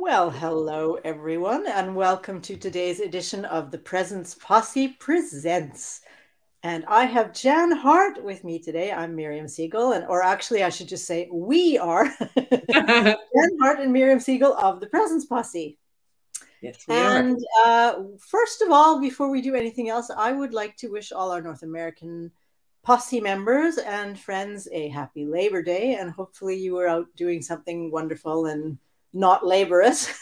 Well, hello everyone, and welcome to today's edition of the Presence Posse Presents. And I have Jan Hart with me today. I'm Miriam Siegel, or actually, I should just say we are Jan Hart and Miriam Siegel of the Presence Posse. Yes, we are. And first of all, before we do anything else, I would like to wish all our North American Posse members and friends a happy Labor Day, and hopefully you were out doing something wonderful and not laborious.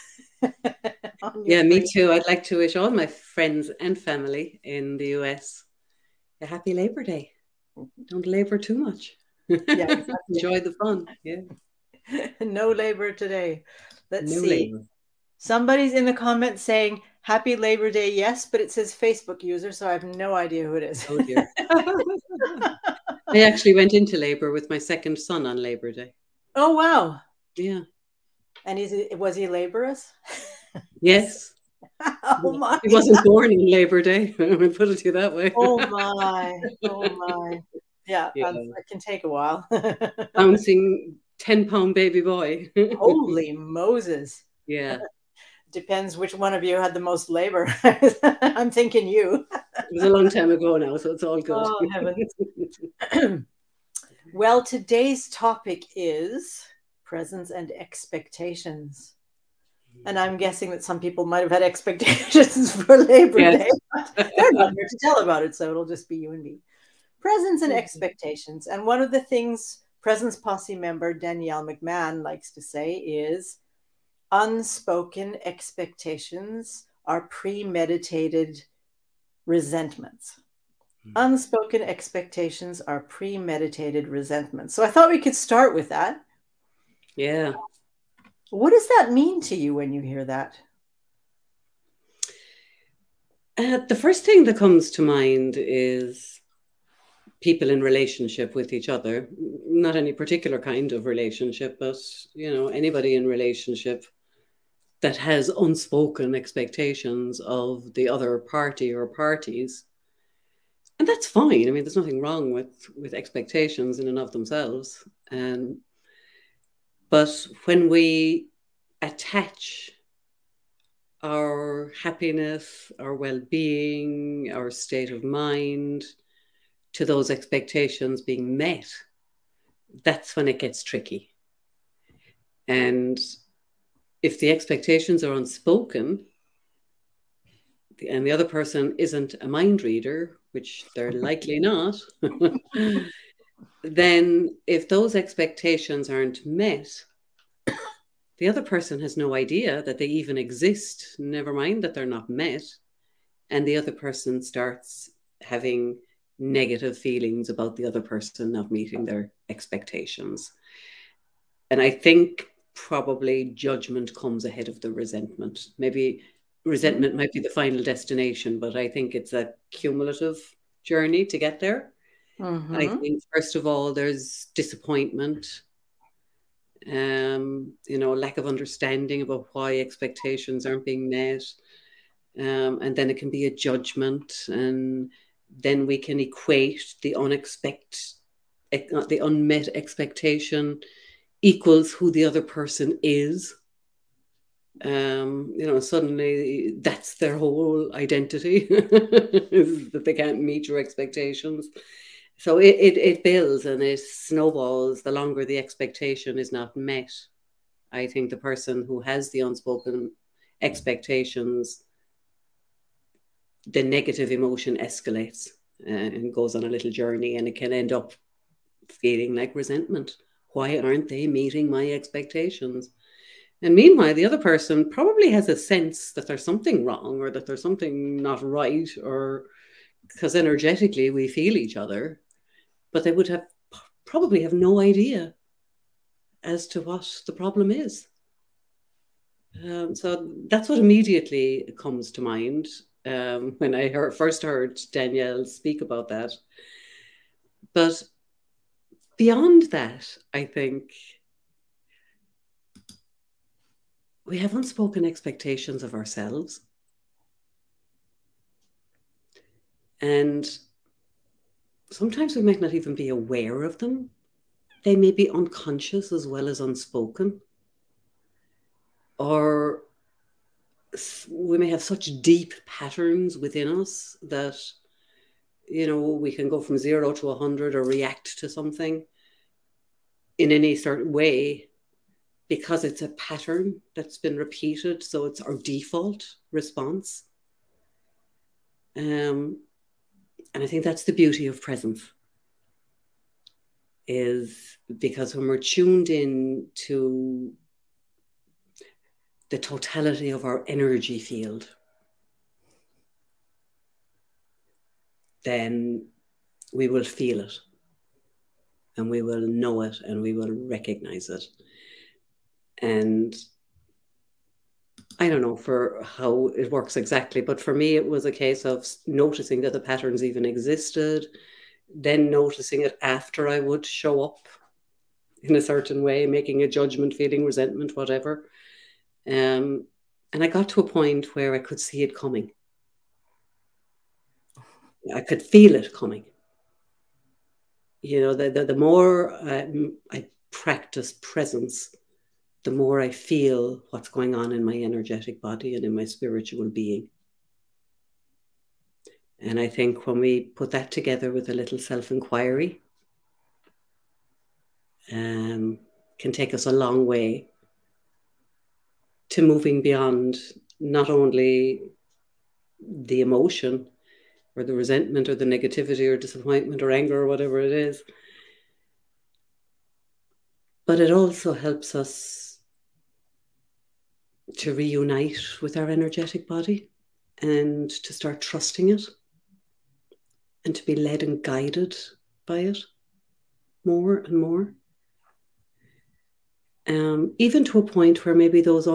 Yeah, me too. I'd like to wish all my friends and family in the US a happy Labor Day. Don't labor too much. Yeah, exactly. Enjoy the fun. Yeah. No labor today. Let's No see. labor. Somebody's in the comments saying Happy Labor Day, yes, but it says Facebook user, so I have no idea who it is. Oh dear. I actually went into labor with my second son on Labor Day. Oh wow. Yeah. And was he laborious? Yes. Oh my. He wasn't born on Labor Day. I would put it to you that way. Oh my. Oh my. Yeah. It can take a while. Bouncing 10-pound baby boy. Holy Moses. Yeah. Depends which one of you had the most labor. I'm thinking you. It was a long time ago now, so it's all good. Oh, heavens. Well, today's topic is presence and expectations. And I'm guessing that some people might have had expectations for Labor Day. They're not here to tell about it, so it'll just be you and me. Presence and expectations. And one of the things Presence Posse member Danielle McMahon likes to say is unspoken expectations are premeditated resentments. Unspoken expectations are premeditated resentments. So I thought we could start with that. Yeah. What does that mean to you when you hear that? The first thing that comes to mind is people in relationship with each other. Not any particular kind of relationship, but, you know, anybody in relationship that has unspoken expectations of the other party or parties. And that's fine. I mean, there's nothing wrong with expectations in and of themselves. But when we attach our happiness, our well-being, our state of mind to those expectations being met, that's when it gets tricky. And if the expectations are unspoken and the other person isn't a mind reader, which they're likely not, then if those expectations aren't met, the other person has no idea that they even exist, never mind that they're not met. And the other person starts having negative feelings about the other person not meeting their expectations. And I think probably judgment comes ahead of the resentment. Maybe resentment might be the final destination, but I think it's a cumulative journey to get there. I think, first of all, there's disappointment. You know, lack of understanding about why expectations aren't being met. And then it can be a judgment, and then we can equate the unmet expectation equals who the other person is. You know, suddenly that's their whole identity, is that they can't meet your expectations. So it builds and it snowballs the longer the expectation is not met. I think the person who has the unspoken expectations, the negative emotion escalates and goes on a little journey, and it can end up feeling like resentment. Why aren't they meeting my expectations? And meanwhile, the other person probably has a sense that there's something wrong or that there's something not right, or because energetically we feel each other, but they would probably have no idea as to what the problem is. So that's what immediately comes to mind when I first heard Danielle speak about that. But beyond that, I think we have unspoken expectations of ourselves. And sometimes we might not even be aware of them. They may be unconscious as well as unspoken. or we may have such deep patterns within us that, you know, we can go from 0 to 100 or react to something in any certain way because it's a pattern that's been repeated. So it's our default response. And I think that's the beauty of presence, is because when we're tuned in to the totality of our energy field, then we will feel it and we will know it and we will recognize it. And I don't know for how it works exactly, but for me, it was a case of noticing that the patterns even existed, then noticing it after I would show up in a certain way, making a judgment, feeling resentment, whatever. And I got to a point where I could see it coming. I could feel it coming. You know, the more I practice presence, the more I feel what's going on in my energetic body and in my spiritual being. And I think when we put that together with a little self-inquiry, can take us a long way to moving beyond not only the emotion or the resentment or the negativity or disappointment or anger or whatever it is, but it also helps us to reunite with our energetic body and to start trusting it and to be led and guided by it more and more. Even to a point where maybe those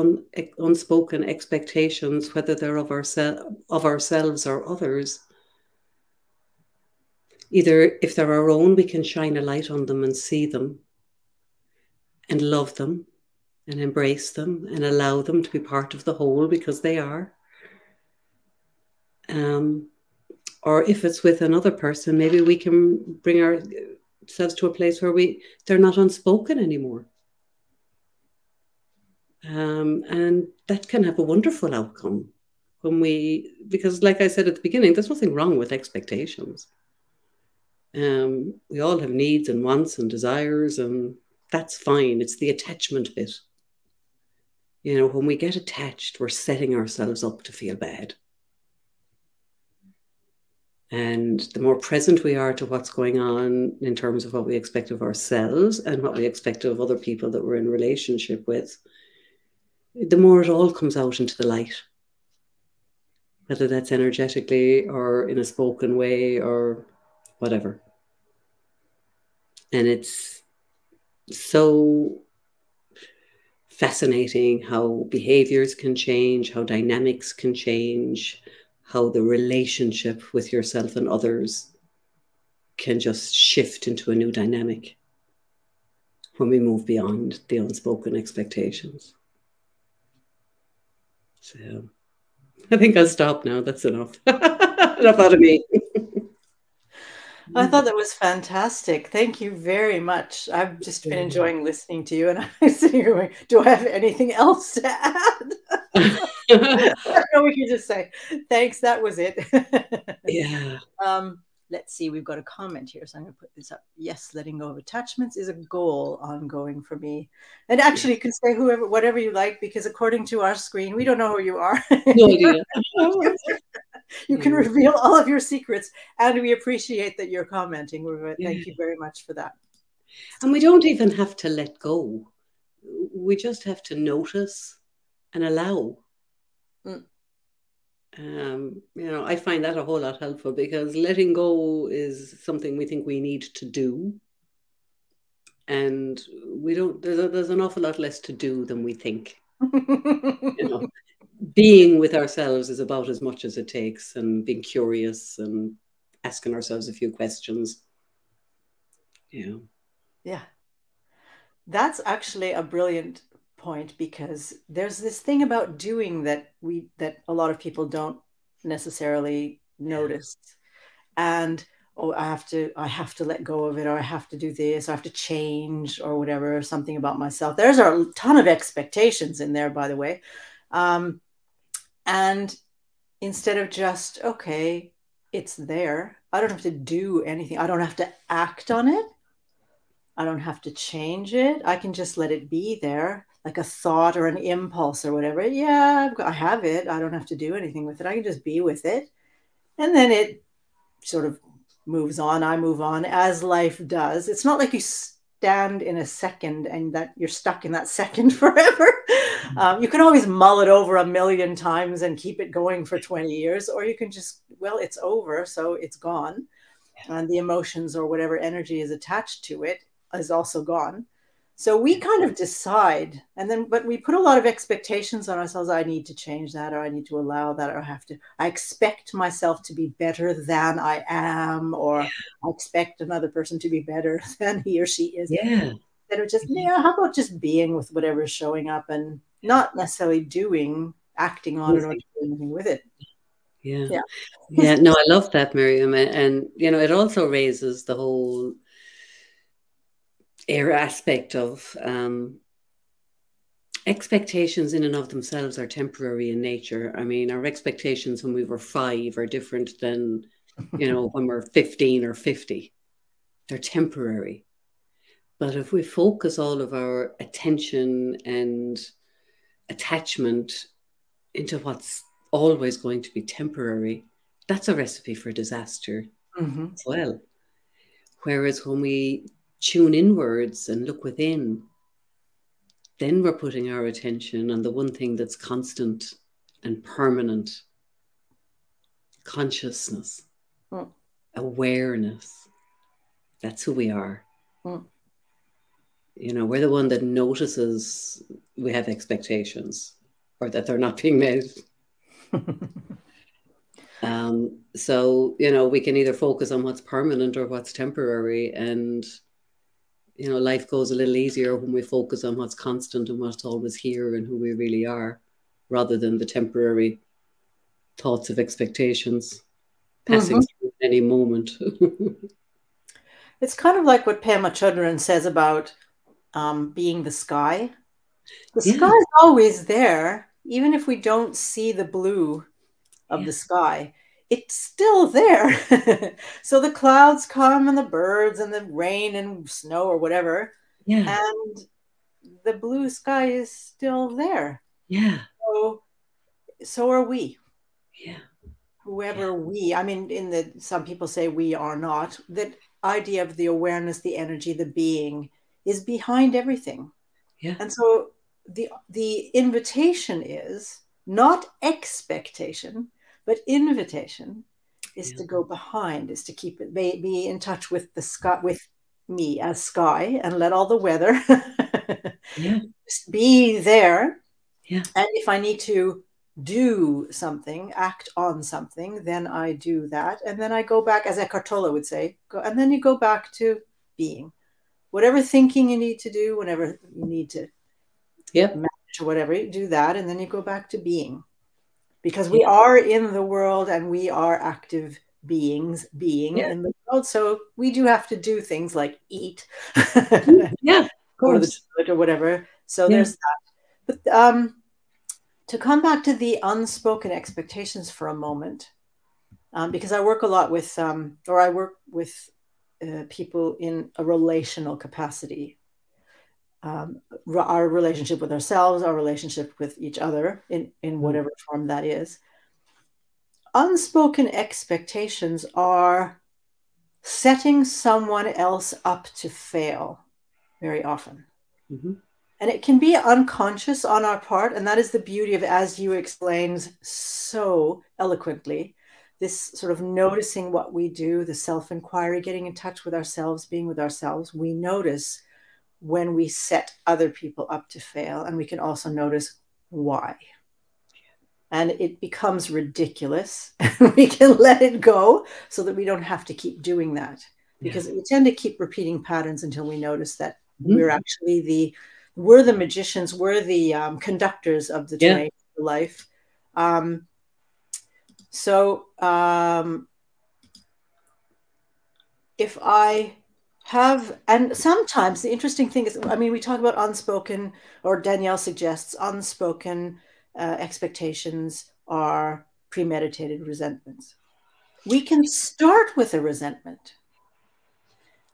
unspoken expectations, whether they're of ourselves or others, either if they're our own, we can shine a light on them and see them and love them and embrace them and allow them to be part of the whole, because they are. Or if it's with another person, maybe we can bring ourselves to a place where they're not unspoken anymore. And that can have a wonderful outcome because like I said at the beginning, there's nothing wrong with expectations. We all have needs and wants and desires, and that's fine. It's the attachment bit. You know, when we get attached, we're setting ourselves up to feel bad. And the more present we are to what's going on in terms of what we expect of ourselves and what we expect of other people that we're in relationship with, the more it all comes out into the light, whether that's energetically or in a spoken way or whatever. And it's so fascinating how behaviors can change, how dynamics can change, how the relationship with yourself and others can just shift into a new dynamic when we move beyond the unspoken expectations. So I think I'll stop now. That's enough. Enough out of me. I thought that was fantastic. Thank you very much. I've just been enjoying listening to you, and I'm sitting here going, do I have anything else to add? No, we can just say, thanks, that was it. Yeah. Let's see, we've got a comment here, so I'm going to put this up. Yes, letting go of attachments is a goal ongoing for me. And actually, you can say whatever you like, because according to our screen, we don't know who you are. No idea. You can reveal all of your secrets, and we appreciate that you're commenting. Thank you very much for that. And we don't even have to let go. We just have to notice and allow. You know, I find that a whole lot helpful, because letting go is something we think we need to do. And we don't, there's an awful lot less to do than we think. You know, being with ourselves is about as much as it takes, and being curious and asking ourselves a few questions. Yeah. Yeah. That's actually a brilliant point, because there's this thing about doing that a lot of people don't necessarily notice. And oh, I have to let go of it, or I have to do this, or I have to change, or whatever, or something about myself. There's a ton of expectations in there, by the way. And instead of just, okay, it's there. I don't have to do anything. I don't have to act on it. I don't have to change it. I can just let it be there, like a thought or an impulse or whatever. Yeah, I have it. I don't have to do anything with it. I can just be with it. And then it sort of moves on. I move on as life does. It's not like you stand in a second and that you're stuck in that second forever. You can always mull it over a million times and keep it going for 20 years, or you can just, well, it's over, so it's gone. And the emotions or whatever energy is attached to it is also gone. So we kind of decide, and then, but we put a lot of expectations on ourselves. I need to change that, or I need to allow that, or I expect myself to be better than I am, or I expect another person to be better than he or she is. Yeah. Instead of just, yeah, how about just being with whatever is showing up and not necessarily acting on it or doing anything with it. Yeah. Yeah. Yeah. No, I love that, Miriam. And, you know, it also raises the whole aspect of expectations in and of themselves are temporary in nature. I mean, our expectations when we were 5 are different than, you know, when we're 15 or 50. They're temporary. But if we focus all of our attention and attachment into what's always going to be temporary, that's a recipe for disaster as well. Whereas when we tune inwards and look within, then we're putting our attention on the one thing that's constant and permanent: consciousness, awareness. That's who we are. You know, we're the one that notices we have expectations or that they're not being met. So, you know, we can either focus on what's permanent or what's temporary. And, you know, life goes a little easier when we focus on what's constant and what's always here and who we really are, rather than the temporary thoughts of expectations passing through at any moment. It's kind of like what Pema Chodron says about being the sky. The sky is always there, even if we don't see the blue of the sky. It's still there. So the clouds come and the birds and the rain and snow or whatever. Yeah. And the blue sky is still there. Yeah. So are we. Yeah. Whoever we, I mean, some people say we are not. That idea of the awareness, the energy, the being is behind everything. Yeah. And so the invitation is not expectation, but invitation is to go behind, is to keep it, be in touch with the sky, with me as sky, and let all the weather just be there. Yeah. And if I need to do something, act on something, then I do that. And then I go back, as Eckhart Tolle would say, and then you go back to being. Whatever thinking you need to do, whenever you need to manage or whatever, you do that. And then you go back to being. Because we are in the world and we are active beings being in the world. So we do have to do things like eat. Go to the toilet or whatever. So there's that. But to come back to the unspoken expectations for a moment, because I work a lot with, or I work with people in a relational capacity. Our relationship with ourselves, our relationship with each other in whatever form that is. Unspoken expectations are setting someone else up to fail very often. And it can be unconscious on our part. And that is the beauty of, as you explained so eloquently, this sort of noticing what we do, the self-inquiry, getting in touch with ourselves, being with ourselves. We notice when we set other people up to fail, and we can also notice why. And it becomes ridiculous. We can let it go so that we don't have to keep doing that, because we tend to keep repeating patterns until we notice that we're actually we're the magicians, we're the conductors of the train of life. if I have, and sometimes the interesting thing is, I mean, we talk about unspoken, or Danielle suggests unspoken expectations are premeditated resentments. We can start with a resentment.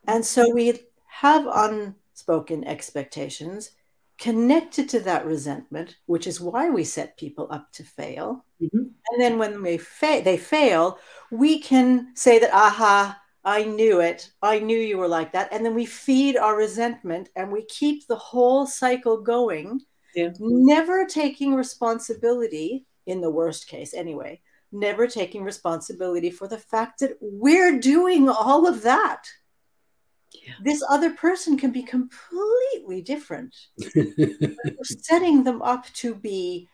And so we have unspoken expectations connected to that resentment, which is why we set people up to fail. Mm-hmm. And then when they fail, we can say that, aha, I knew it. I knew you were like that. And then we feed our resentment and we keep the whole cycle going, never taking responsibility, in the worst case anyway, never taking responsibility for the fact that we're doing all of that. Yeah. This other person can be completely different. We're setting them up to be,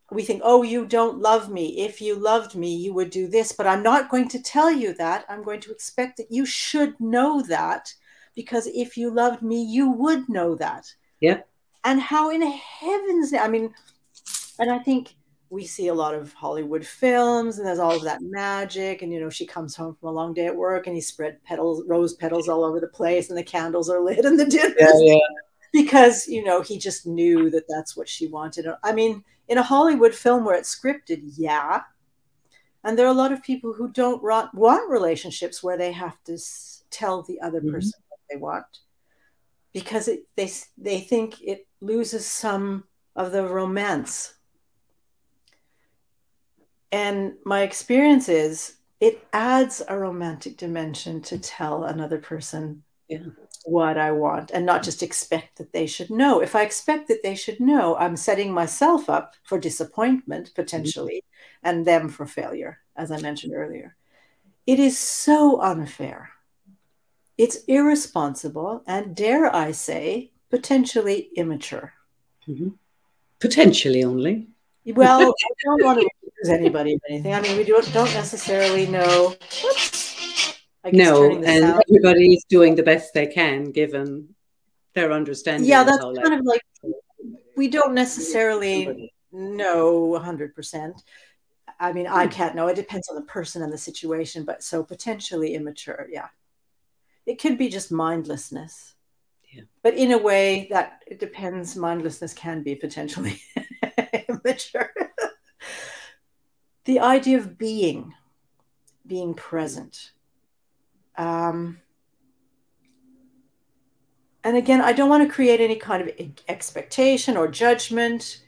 we think, oh, you don't love me. If you loved me, you would do this, but I'm not going to tell you that. I'm going to expect that you should know that, because if you loved me, you would know that. Yeah. And how in heaven's name, I mean, and I think we see a lot of Hollywood films and there's all of that magic. And, you know, she comes home from a long day at work and he spread petals, rose petals all over the place and the candles are lit and the dinner. Yeah. Because, you know, he just knew that that's what she wanted. I mean, in a Hollywood film where it's scripted, yeah. And there are a lot of people who don't want relationships where they have to tell the other person what they want, because they think it loses some of the romance. And my experience is it adds a romantic dimension to tell another person what I want and not just expect that they should know. If I expect that they should know, I'm setting myself up for disappointment potentially and them for failure, as I mentioned earlier. It is so unfair. It's irresponsible and, dare I say, potentially immature. Potentially only. Well, I don't want to accuse anybody of anything. I mean, we don't necessarily know. Whoops. No, and everybody is doing the best they can given their understanding. Yeah, that's kind of like, we don't necessarily know 100%. I mean, I can't know. It depends on the person and the situation, but so potentially immature, yeah. It could be just mindlessness. Yeah. But in a way that it depends, mindlessness can be potentially immature. The idea of being present. And again, I don't want to create any kind of expectation or judgment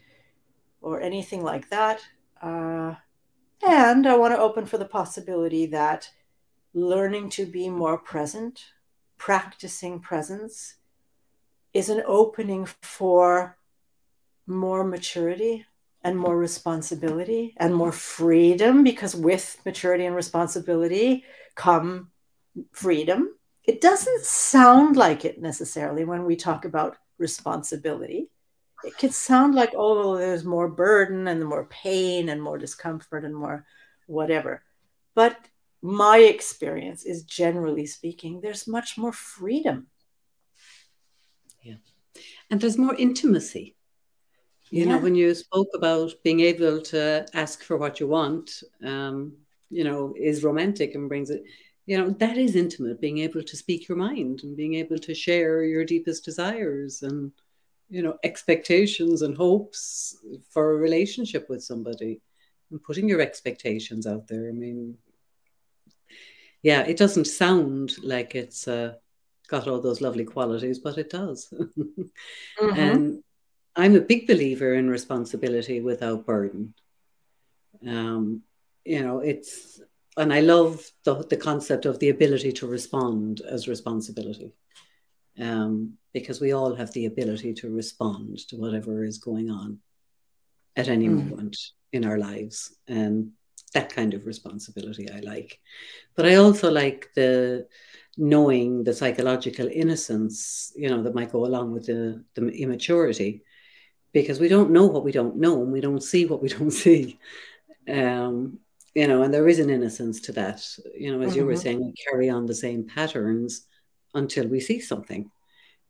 or anything like that. And I want to open for the possibility that learning to be more present, practicing presence, is an opening for more maturity and more responsibility and more freedom, because with maturity and responsibility come freedom. It doesn't sound like it necessarily when we talk about responsibility. It could sound like, oh, there's more burden and more pain and more discomfort and more whatever. But my experience is, generally speaking, there's much more freedom. Yeah. And there's more intimacy. You know, when you spoke about being able to ask for what you want, you know, is romantic and brings it, you know, that is intimate, being able to speak your mind and being able to share your deepest desires and, you know, expectations and hopes for a relationship with somebody and putting your expectations out there. I mean, yeah, it doesn't sound like it's got all those lovely qualities, but it does. And I'm a big believer in responsibility without burden. You know, it's, and I love the concept of the ability to respond as responsibility, because we all have the ability to respond to whatever is going on at any moment in our lives. And that kind of responsibility I like. But I also like the knowing the psychological innocence, you know, that might go along with the immaturity, because we don't know what we don't know and we don't see what we don't see. You know, and there is an innocence to that. You know, as you were saying, we carry on the same patterns until we see something.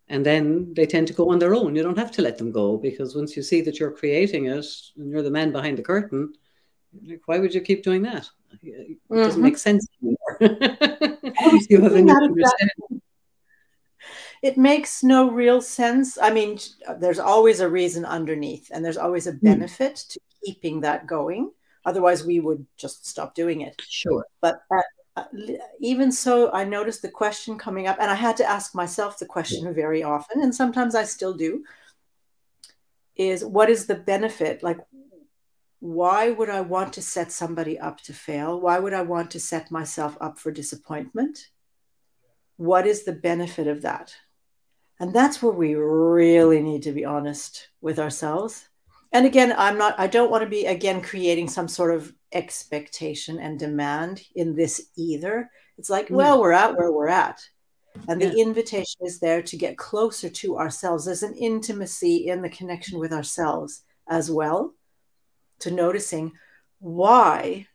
And then they tend to go on their own. You don't have to let them go, because once you see that you're creating it and you're the man behind the curtain, why would you keep doing that? It doesn't make sense anymore. I was You have a thinking new that exactly. understanding. It makes no real sense. I mean, there's always a reason underneath, and there's always a benefit to keeping that going. Otherwise, we would just stop doing it. Sure. But even so, I noticed the question coming up, and I had to ask myself the question very often, and sometimes I still do, is what is the benefit? Like, why would I want to set somebody up to fail? Why would I want to set myself up for disappointment? What is the benefit of that? And that's where we really need to be honest with ourselves. And again, I don't want to be, again, creating some sort of expectation and demand in this either. It's like, well, we're at where we're at. And the invitation is there to get closer to ourselves. There's an intimacy in the connection with ourselves as well, to noticing, why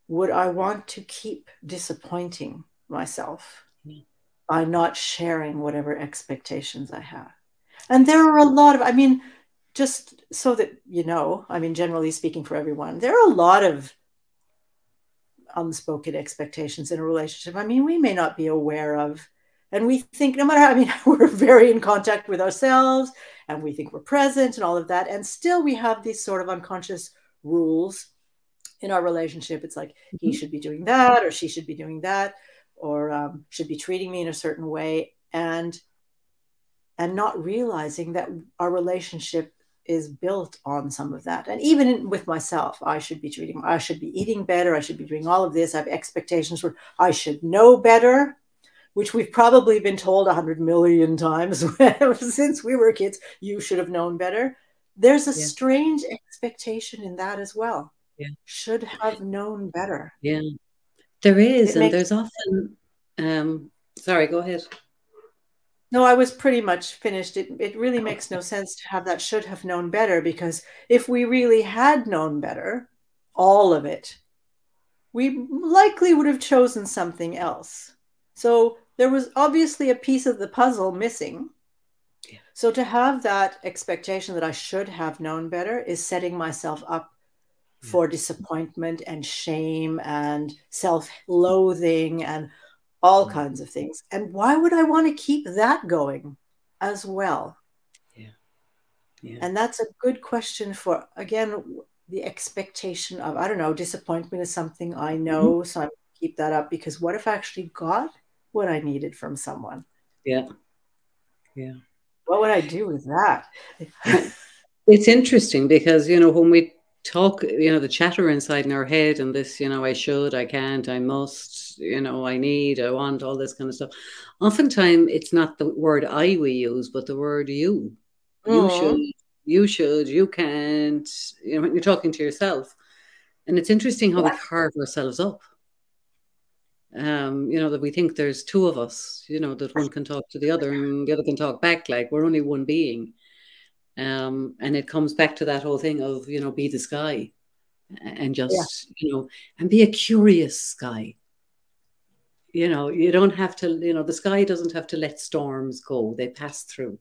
would I want to keep disappointing myself by not sharing whatever expectations I have? And there are a lot of, I mean, just so that you know, I mean, generally speaking for everyone, there are a lot of unspoken expectations in a relationship. I mean, we may not be aware of, and we think no matter how, I mean, we're very in contact with ourselves and we think we're present and all of that. And still we have these sort of unconscious rules in our relationship. It's like, he should be doing that, or she should be doing that, or should be treating me in a certain way. And not realizing that our relationship is built on some of that. And even with myself, I should be eating better. I should be doing all of this. I have expectations where I should know better, which we've probably been told 100 million times since we were kids. You should have known better. There's a strange expectation in that as well. Should have known better. Yeah, there is. And there's often, sorry, go ahead. No, I was pretty much finished. It really makes no sense to have that should have known better, because if we really had known better, all of it, we likely would have chosen something else. So there was obviously a piece of the puzzle missing. So to have that expectation that I should have known better is setting myself up for disappointment and shame and self-loathing and all kinds of things. And why would I want to keep that going as well? And that's a good question for, again, the expectation of, I don't know, disappointment is something I know, so I keep that up, because what if I actually got what I needed from someone? What would I do with that? It's interesting because, you know, when we talk, you know, the chatter inside in our head and this, you know, I should, I can't, I must, you know, I need, I want, all this kind of stuff. Oftentimes it's not the word I we use, but the word you. You should, you can't, you know, when you're talking to yourself. And it's interesting how we carve ourselves up. You know, that we think there's two of us, you know, that one can talk to the other and the other can talk back, like we're only one being. And it comes back to that whole thing of, you know, be the sky and just, you know, and be a curious sky. You know, you don't have to, you know, the sky doesn't have to let storms go. They pass through.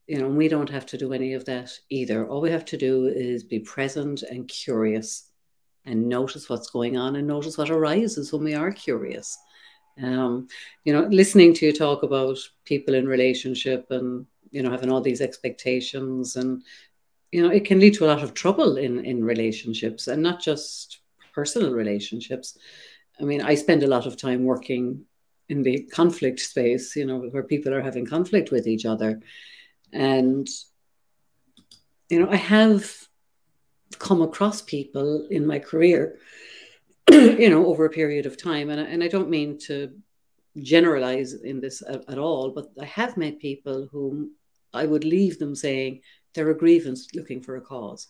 You know, and we don't have to do any of that either. All we have to do is be present and curious and notice what's going on and notice what arises when we are curious. You know, listening to you talk about people in relationship and, you know, having all these expectations, and, you know, it can lead to a lot of trouble in relationships, and not just personal relationships. I mean, I spend a lot of time working in the conflict space, you know, where people are having conflict with each other. And, you know, I have come across people in my career, you know, over a period of time. And I don't mean to generalize in this at all, but I have met people whom I would leave them saying they're a grievance looking for a cause.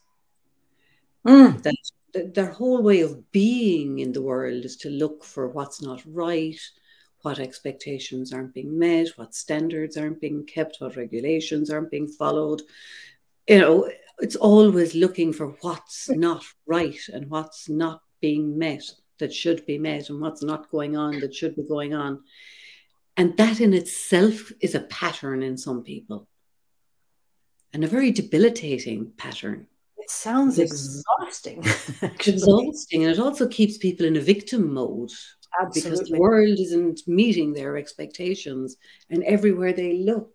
That their whole way of being in the world is to look for what's not right, what expectations aren't being met, what standards aren't being kept, what regulations aren't being followed. You know, it's always looking for what's not right and what's not being met that should be met, and what's not going on that should be going on. And that in itself is a pattern in some people, and a very debilitating pattern. It sounds Because exhausting, it's actually. exhausting, and it also keeps people in a victim mode because the Absolutely. world isn't meeting their expectations, and everywhere they look,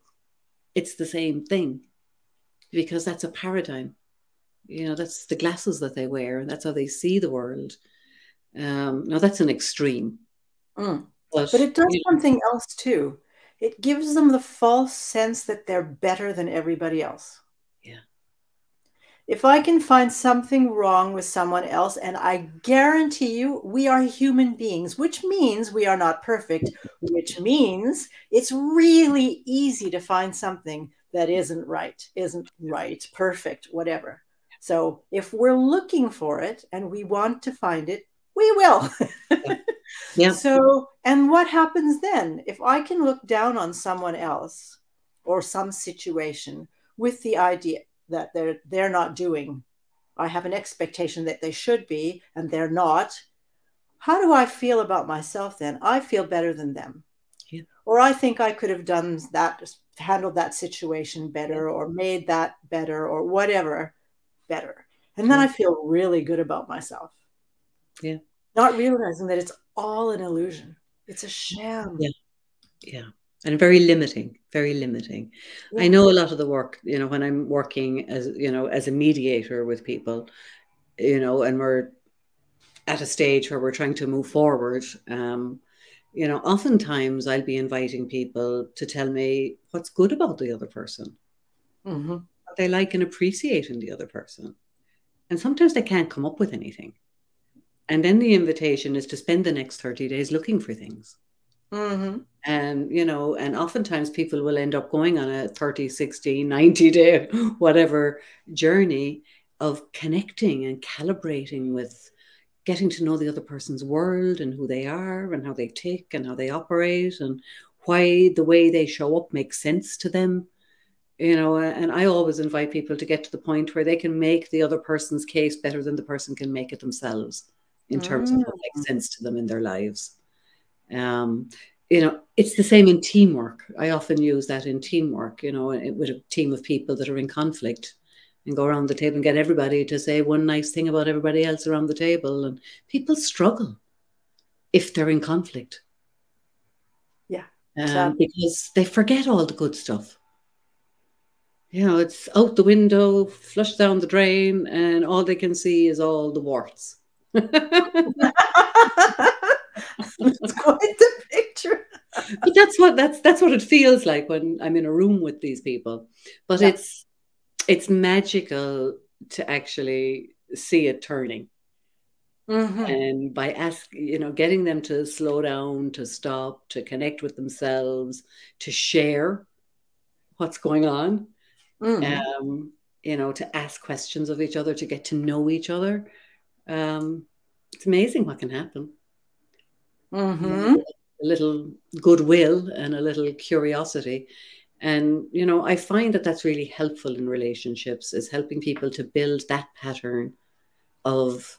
it's the same thing because that's a paradigm. You know, that's the glasses that they wear. That's how they see the world. Now that's an extreme, Mm. but But it does you know, something else too. It gives them the false sense that they're better than everybody else. yeah, If I can find something wrong with someone else, and I guarantee you, we are human beings, which means we are not perfect, which means it's really easy to find something that isn't right, perfect, whatever. So if we're looking for it and we want to find it, we will. yeah, yeah, So, and what happens then? If I can look down on someone else or some situation with the idea that they're not doing, I have an expectation that they should be and they're not. How do I feel about myself then? I feel better than them. yeah, Or I think I could have done that, handled that situation yeah, better, or made that better, or whatever better. And then yeah, I feel really good about myself, yeah, not realizing that it's all an illusion. It's a sham. yeah, yeah. And very limiting, very limiting. I Yeah. know a lot of the work, you know, when I'm working as, you know, as a mediator with people, you know, and we're at a stage where we're trying to move forward, you know, oftentimes I'll be inviting people to tell me what's good about the other person, Mm-hmm. what they like and appreciate in the other person. And sometimes they can't come up with anything. And then the invitation is to spend the next 30 days looking for things. Mm-hmm. And, you know, and oftentimes people will end up going on a 30, 60, 90-day, whatever journey of connecting and calibrating with getting to know the other person's world and who they are and how they tick and how they operate and why the way they show up makes sense to them. You know, and I always invite people to get to the point where they can make the other person's case better than the person can make it themselves in terms of Mm. what makes sense to them in their lives. Um, you know, it's the same in teamwork. I often use that in teamwork, you know, with a team of people that are in conflict and go around the table and get everybody to say one nice thing about everybody else around the table. And people struggle if they're in conflict Yeah. Sad. because they forget all the good stuff. You know, it's out the window, flushed down the drain, and all they can see is all the warts. That's quite the picture. But that's what it feels like when I'm in a room with these people. But Yeah. it's magical to actually see it turning. Mm-hmm. And by you know, getting them to slow down, to stop, to connect with themselves, to share what's going on, Mm-hmm. um, you know, to ask questions of each other, to get to know each other. Um, it's amazing what can happen. You know, Mm-hmm. a little goodwill and a little curiosity. And, you know, I find that that's really helpful in relationships, is helping people to build that pattern of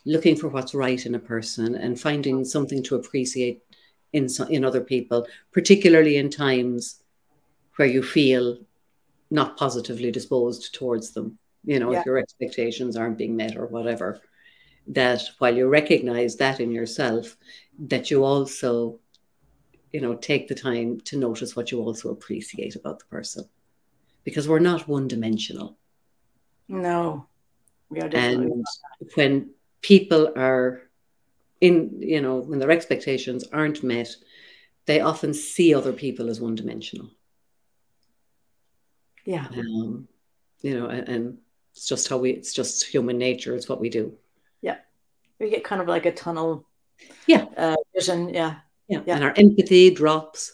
looking for what's right in a person and finding something to appreciate in other people, particularly in times where you feel not positively disposed towards them. You know, Yeah. if your expectations aren't being met or whatever, that while you recognize that in yourself, that you also, you know, take the time to notice what you also appreciate about the person, because we're not one dimensional. No, we are definitely. And when people are in, you know, when their expectations aren't met, they often see other people as one dimensional. Yeah. Um, you know, and it's just it's just human nature. It's what we do. Yeah. We get kind of like a tunnel Yeah. vision. Yeah. Yeah. Yeah. And our empathy drops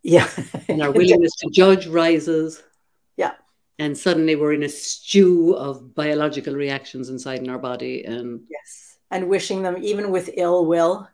Yeah. and our willingness to judge rises. Yeah. And suddenly we're in a stew of biological reactions inside in our body. And Yes. And wishing them, even with ill will,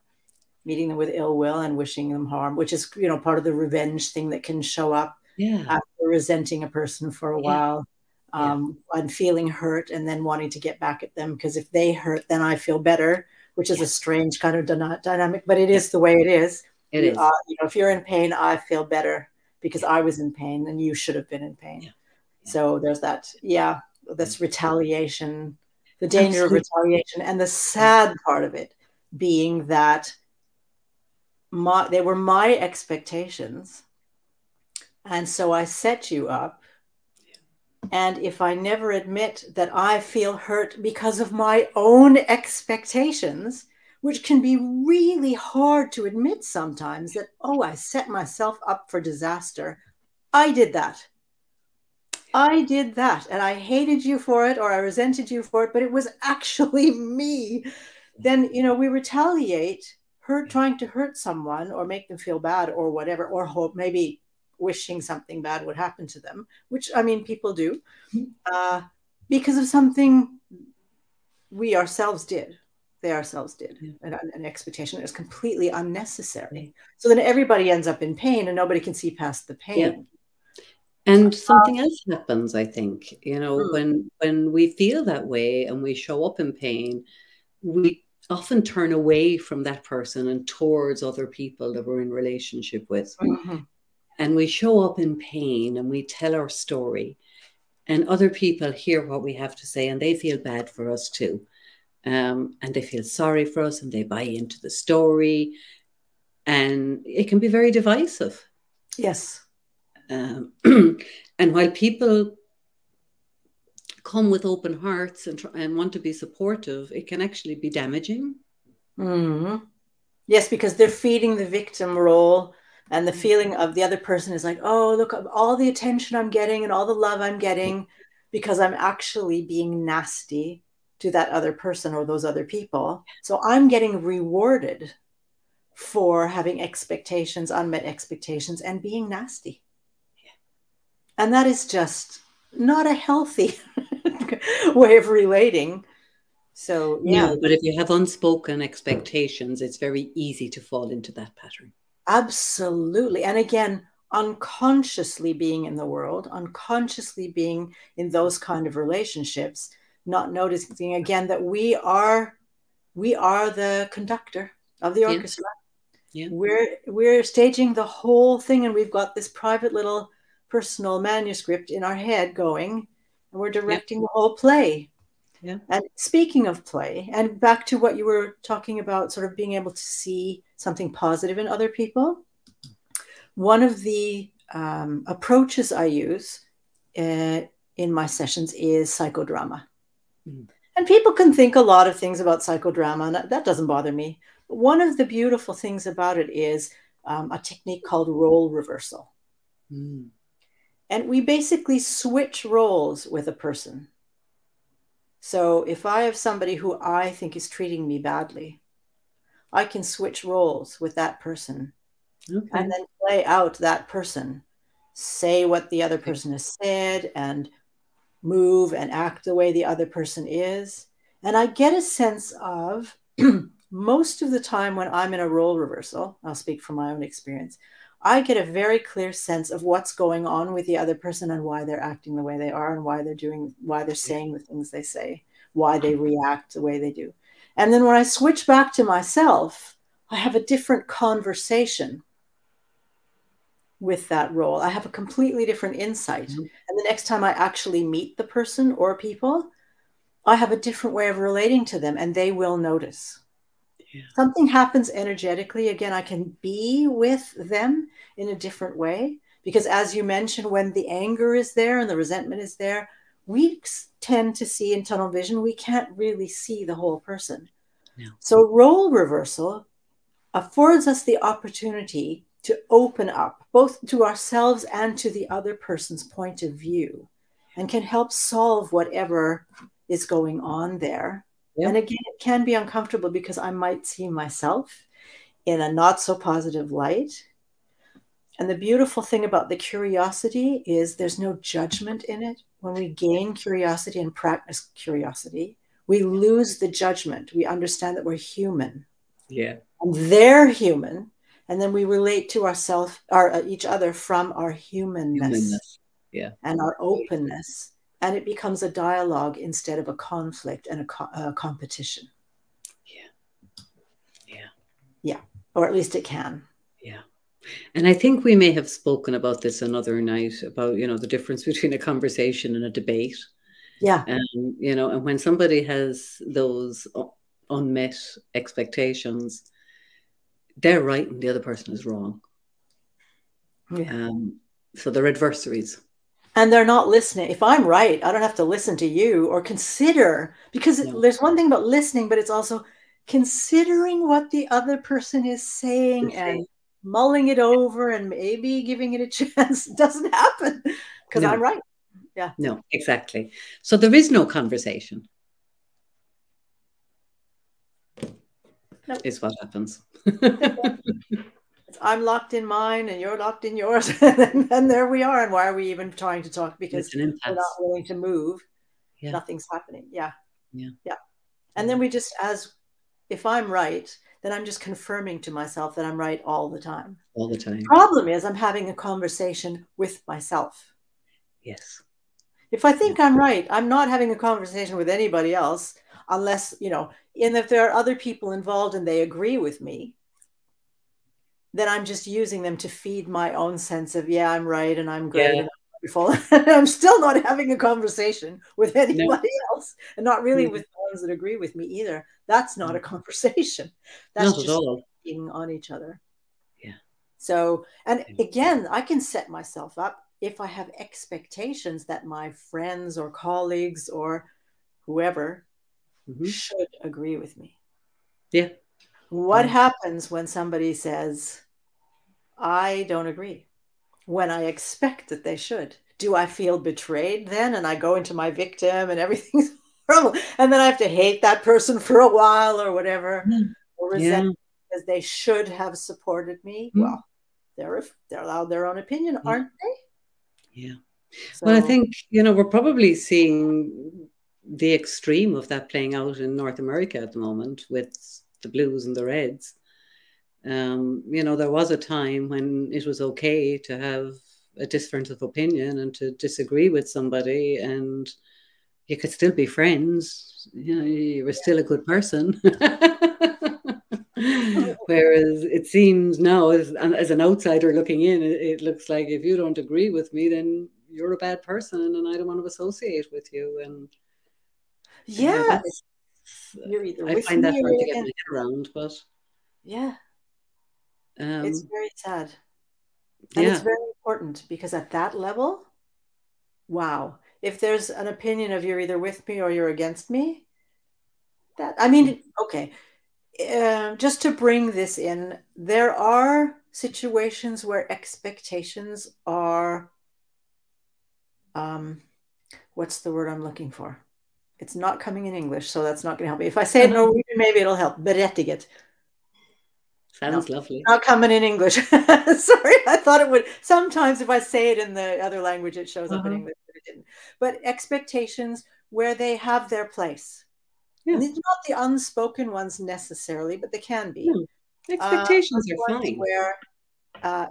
meeting them with ill will and wishing them harm, which is, part of the revenge thing that can show up yeah, after resenting a person for a yeah, while, yeah, and feeling hurt and then wanting to get back at them. Because if they hurt, then I feel better, which is yeah, a strange kind of dynamic, but it yeah. is the way it is. It is. If you're in pain, I feel better because Yeah, I was in pain and you should have been in pain. yeah, yeah, So there's that. Yeah. this retaliation, the danger Absolutely. of retaliation, and the sad part of it being that they were my expectations, and so I set you up. And if I never admit that I feel hurt because of my own expectations, which can be really hard to admit sometimes, that, oh, I set myself up for disaster. I did that. I did that. And I hated you for it, or I resented you for it, but it was actually me. Then, we retaliate, trying to hurt someone or make them feel bad or whatever, or hope maybe wishing something bad would happen to them, which, I mean, people do, because of something we ourselves did. They ourselves did. An expectation that is completely unnecessary. So then everybody ends up in pain and nobody can see past the pain. Yeah. And something else happens, I think, when we feel that way and we show up in pain, we often turn away from that person and towards other people that we're in relationship with. Mm-hmm. And we show up in pain and we tell our story, and other people hear what we have to say and they feel bad for us too. And they feel sorry for us and they buy into the story, and it can be very divisive. Yes. And while people come with open hearts and want to be supportive, it can actually be damaging. Mm-hmm. Yes, because they're feeding the victim role, and the feeling of the other person is like, oh, look, all the attention I'm getting and all the love I'm getting because I'm actually being nasty to that other person or those other people. So I'm getting rewarded for having expectations, unmet expectations, and being nasty. And that is just not a healthy way of relating. So, yeah. No, but if you have unspoken expectations, it's very easy to fall into that pattern. Absolutely. And again, unconsciously being in the world, unconsciously being in those kind of relationships, not noticing again that we are the conductor of the orchestra. Yeah. We're staging the whole thing, and we've got this private little personal manuscript in our head going, and we're directing the whole play. Yeah. And speaking of play, and back to what you were talking about, sort of being able to see something positive in other people, one of the approaches I use in my sessions is psychodrama. Mm. And people can think a lot of things about psychodrama, and that doesn't bother me. But one of the beautiful things about it is a technique called role reversal. Mm. And we basically switch roles with a person. So if I have somebody who I think is treating me badly, I can switch roles with that person, and then play out that person, say what the other person has said, and move and act the way the other person is. And I get a sense of, most of the time when I'm in a role reversal, I'll speak from my own experience, I get a very clear sense of what's going on with the other person and why they're acting the way they are, and why they're saying the things they say, why they react the way they do. And then when I switch back to myself, I have a different conversation with that role. I have a completely different insight. Mm-hmm. And the next time I actually meet the person or people, I have a different way of relating to them, and they will notice. Yeah. Something happens energetically. Again, I can be with them in a different way, because as you mentioned, when the anger is there and the resentment is there, we tend to see in tunnel vision. We can't really see the whole person. No. So role reversal affords us the opportunity to open up both to ourselves and to the other person's point of view, and can help solve whatever is going on there. Yep. And again, it can be uncomfortable because I might see myself in a not so positive light. And the beautiful thing about the curiosity is there's no judgment in it. When we gain curiosity and practice curiosity, we lose the judgment. We understand that we're human. Yeah. And they're human. And then we relate to ourselves, each other from our humanness. Yeah. And our openness. And it becomes a dialogue instead of a conflict and a competition. Yeah. Yeah. Yeah. Or at least it can. Yeah. And I think we may have spoken about this another night about, the difference between a conversation and a debate. Yeah. You know, and when somebody has those unmet expectations, they're right and the other person is wrong. Yeah. So they're adversaries. And they're not listening. If I'm right, I don't have to listen to you or consider, because No. there's one thing about listening, but it's also considering what the other person is saying and mulling it over and maybe giving it a chance. It doesn't happen because I'm No. right. Yeah. No, exactly. So there is no conversation. Nope. Is what happens. I'm locked in mine and you're locked in yours. And there we are. And why are we even trying to talk? Because It's an impasse. we're not willing to move. Yeah. Nothing's happening. Yeah. Yeah. Yeah. And then we just, if I'm right, then I'm just confirming to myself that I'm right all the time. All the time. Problem is, I'm having a conversation with myself. Yes. If I think I'm right, I'm not having a conversation with anybody else unless, you know, and if there are other people involved and they agree with me, then I'm just using them to feed my own sense of, yeah, I'm right and I'm great and I'm wonderful. I'm still not having a conversation with anybody else, and not really with the ones that agree with me either. That's not a conversation. That's not just at all. being on each other. Yeah. So, and again, I can set myself up if I have expectations that my friends or colleagues or whoever should agree with me. Yeah. What happens when somebody says, I don't agree, when I expect that they should? Do I feel betrayed then? And I go into my victim and everything's horrible. And then I have to hate that person for a while or whatever, or resent because they should have supported me. Well, they're allowed their own opinion, aren't they? Yeah. So, well, I think, you know, we're probably seeing the extreme of that playing out in North America at the moment with the blues and the reds. You know, there was a time when it was okay to have a difference of opinion and to disagree with somebody, and you could still be friends. You know, you were still a good person. Whereas it seems now, as an outsider looking in, it looks like if you don't agree with me, then you're a bad person, and I don't want to associate with you. And you're either I with find that me or hard to you're get my against. head around. But It's very sad. And it's very important because at that level, wow, if there's an opinion of you're either with me or you're against me, that, I mean, okay, just to bring this in, there are situations where expectations are, what's the word I'm looking for? It's not coming in English, so that's not going to help me. If I say it in Norwegian, maybe it'll help. Berettiget. Sounds lovely. Not coming in English. Sorry, I thought it would. Sometimes if I say it in the other language, it shows up in English, but it didn't. But expectations where they have their place. And these are not the unspoken ones necessarily, but they can be. Expectations are fine. Where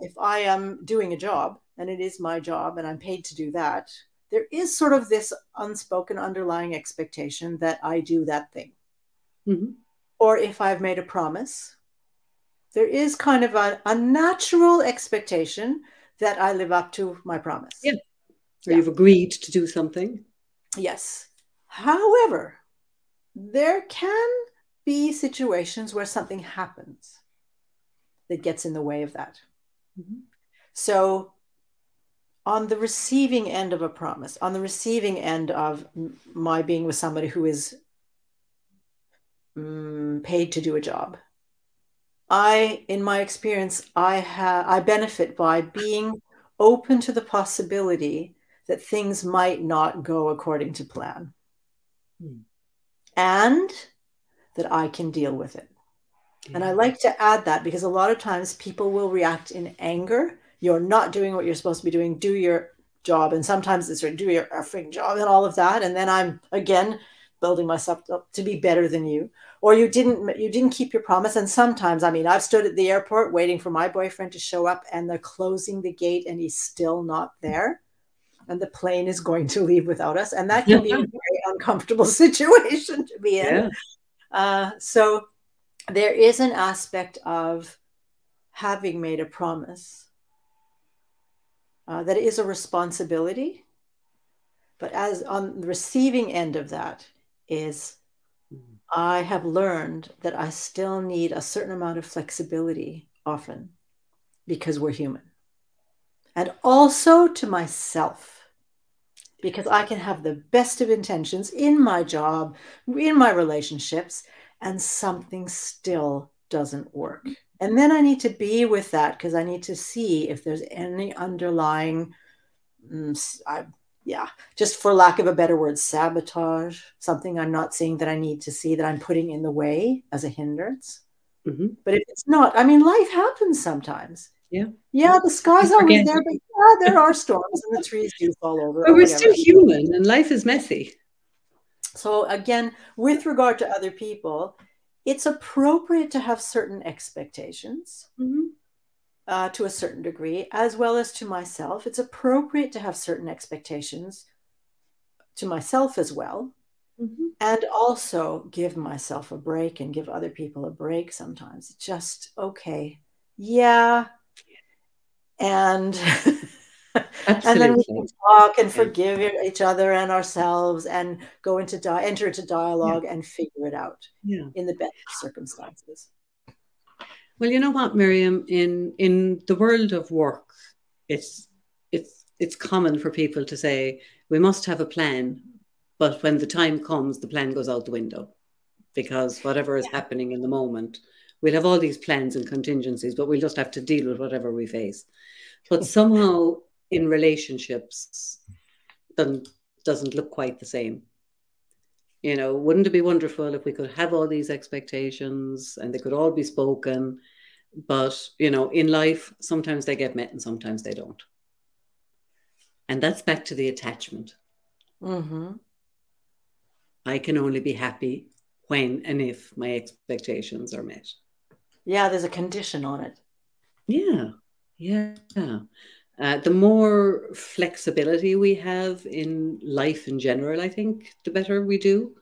if I am doing a job, and it is my job, and I'm paid to do that, there is sort of this unspoken underlying expectation that I do that thing. Or if I've made a promise, there is kind of a natural expectation that I live up to my promise. Yeah. Or you've agreed to do something. Yes. However, there can be situations where something happens that gets in the way of that. So on the receiving end of a promise, on the receiving end of my being with somebody who is paid to do a job, in my experience, I benefit by being open to the possibility that things might not go according to plan, and that I can deal with it. And I like to add that because a lot of times people will react in anger. You're not doing what you're supposed to be doing. Do your job. And sometimes it's do your effing job and all of that. And then I'm again building myself up to be better than you. Or you didn't keep your promise. And sometimes, I mean, I've stood at the airport waiting for my boyfriend to show up, and they're closing the gate and he's still not there. And the plane is going to leave without us. And that can be a very uncomfortable situation to be in. So there is an aspect of having made a promise that is a responsibility, But as on the receiving end of that is, I have learned that I still need a certain amount of flexibility often because we're human. And also to myself, because I can have the best of intentions in my job, in my relationships, and something still doesn't work. And then I need to be with that because I need to see if there's any underlying, just for lack of a better word, sabotage, something I'm not seeing that I need to see that I'm putting in the way as a hindrance. But if it's not, I mean, life happens sometimes. Yeah, the sky's always there, but yeah, there are storms and the trees do fall over. But we're still human and life is messy. So again, with regard to other people, it's appropriate to have certain expectations to a certain degree, as well as to myself. It's appropriate to have certain expectations to myself as well. And also give myself a break and give other people a break sometimes. Just, okay, yeah. And and then we can talk and forgive each other and ourselves and go into enter into dialogue and figure it out in the best circumstances. Well, you know what, Miriam, in the world of work, it's common for people to say we must have a plan, but when the time comes, the plan goes out the window because whatever is happening in the moment, we'll have all these plans and contingencies, but we'll just have to deal with whatever we face. But somehow in relationships, doesn't look quite the same. You know, wouldn't it be wonderful if we could have all these expectations and they could all be spoken? But, you know, in life, sometimes they get met and sometimes they don't. And that's back to the attachment. I can only be happy when and if my expectations are met. Yeah, there's a condition on it. Yeah. The more flexibility we have in life in general, I think, the better we do.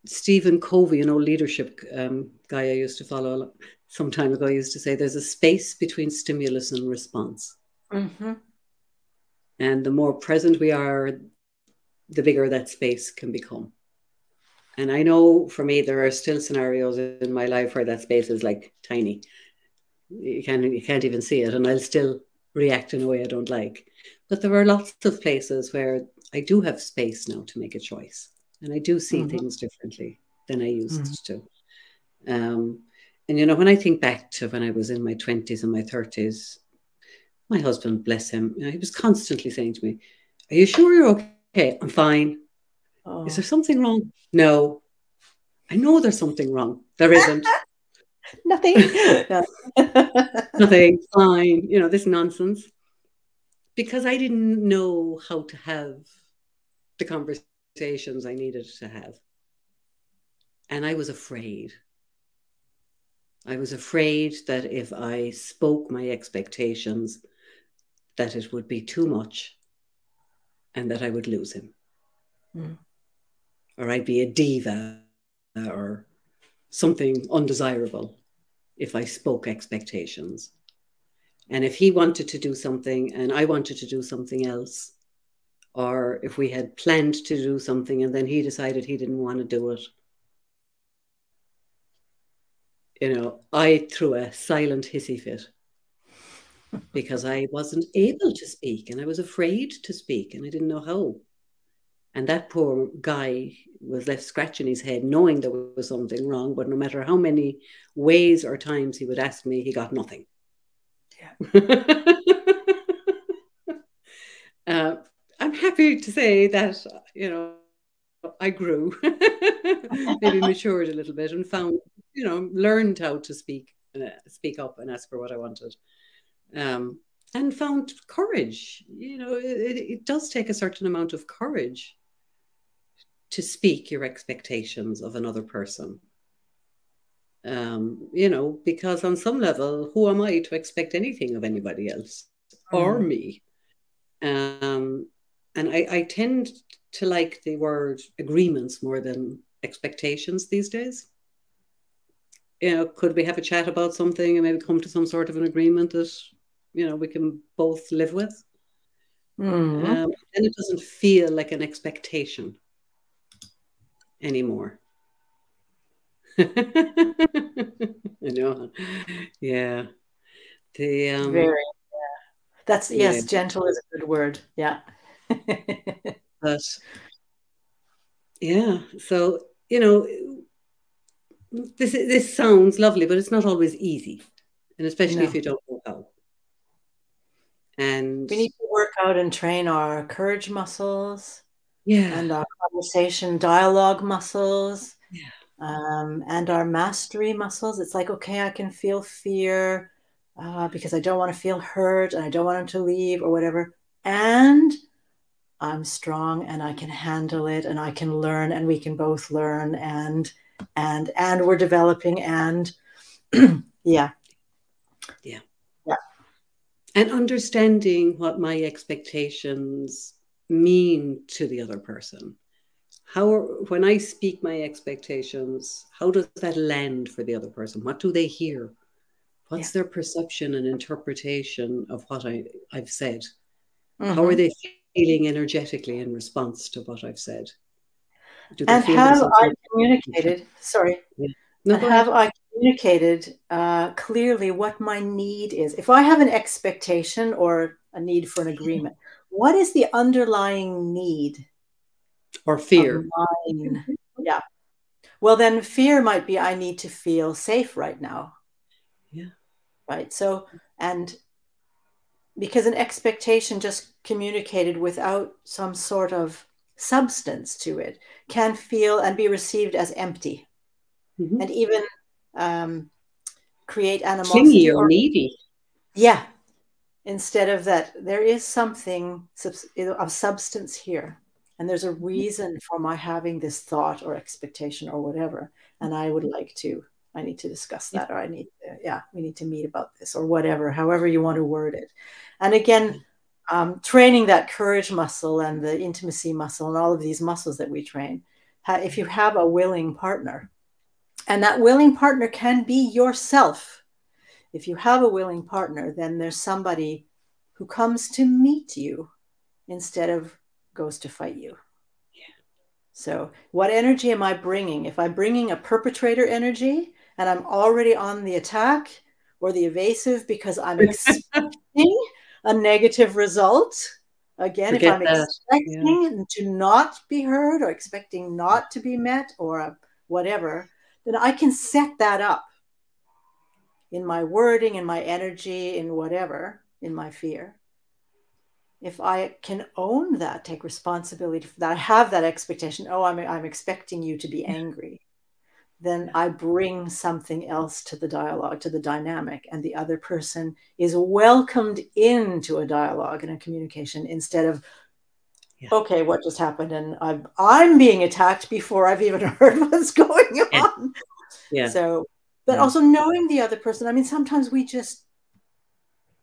Stephen Covey, an old leadership guy I used to follow some time ago, used to say there's a space between stimulus and response. And the more present we are, the bigger that space can become. And I know for me, there are still scenarios in my life where that space is like tiny. You can't even see it, and I'll still react in a way I don't like. But there are lots of places where I do have space now to make a choice, and I do see things differently than I used to. And you know, when I think back to when I was in my 20s and my 30s, my husband, bless him, you know, he was constantly saying to me, "Are you sure you're okay?" "I'm fine." "Is there something wrong?" "No." "I know there's something wrong." "There isn't." Nothing. Nothing. Fine. You know, this nonsense. Because I didn't know how to have the conversations I needed to have. And I was afraid. I was afraid that if I spoke my expectations, that it would be too much and that I would lose him. Or I'd be a diva or something undesirable if I spoke expectations. And if he wanted to do something and I wanted to do something else, or if we had planned to do something and then he decided he didn't want to do it, you know, I threw a silent hissy fit because I wasn't able to speak and I was afraid to speak and I didn't know how. And that poor guy was left scratching his head knowing there was something wrong, but no matter how many ways or times he would ask me, he got nothing. I'm happy to say that, you know, I grew, maybe matured a little bit and found, you know, learned how to speak up and ask for what I wanted. And found courage. You know, it does take a certain amount of courage to speak your expectations of another person. You know, because on some level, who am I to expect anything of anybody else or me? And I tend to like the word agreements more than expectations these days. You know, could we have a chat about something and maybe come to some sort of an agreement that we can both live with. Mm-hmm. Then it doesn't feel like an expectation anymore. I know. Yeah. The Very. That's, yeah, yes, gentle is a good word. Yeah. but yeah. So, this sounds lovely, but it's not always easy. And especially if No. you don't know how. And We need to work out and train our courage muscles yeah, and our conversation dialogue muscles, yeah, and our mastery muscles. It's like, okay, I can feel fear because I don't want to feel hurt and I don't want him to leave or whatever. And I'm strong and I can handle it and I can learn and we can both learn and we're developing and yeah. yeah. Yeah. And understanding what my expectations mean to the other person. When I speak my expectations, how does that land for the other person? What do they hear? Yeah. What's their perception and interpretation of what I've said? How are Mm-hmm. they feeling energetically in response to what I've said? Do they And feel have themselves? I communicated? Sorry. Yeah. No, And go ahead. have I communicated clearly what my need is? If I have an expectation or a need for an agreement, what is the underlying need Or of fear. mine? Yeah. Well, then fear might be I need to feel safe right now. Yeah. Right. So, and because an expectation just communicated without some sort of substance to it can feel and be received as empty Mm-hmm. and even um, create Clingy animosity or or, needy. yeah, instead of that, there is something of substance here. And there's a reason for my having this thought or expectation or whatever. And I need to discuss Yeah. that, or we need to meet about this or whatever, however you want to word it. And again, training that courage muscle and the intimacy muscle and all of these muscles that we train. If you have a willing partner, and that willing partner can be yourself. If you have a willing partner, then there's somebody who comes to meet you instead of goes to fight you. Yeah. So, what energy am I bringing? If I'm bringing a perpetrator energy and I'm already on the attack or the evasive because I'm expecting a negative result, again, if Forget I'm that. Yeah. expecting to not be heard or expecting not to be met or whatever, then I can set that up in my wording, in my energy, in whatever, in my fear. If I can own that, take responsibility for that, I have that expectation, oh, I'm expecting you to be angry, then Yeah. I bring something else to the dialogue, to the dynamic, and the other person is welcomed into a dialogue and a communication instead of, Yeah. okay, what just happened? And I'm being attacked before I've even heard what's going Yeah. on. Yeah. So, but Yeah. also knowing the other person. I mean, sometimes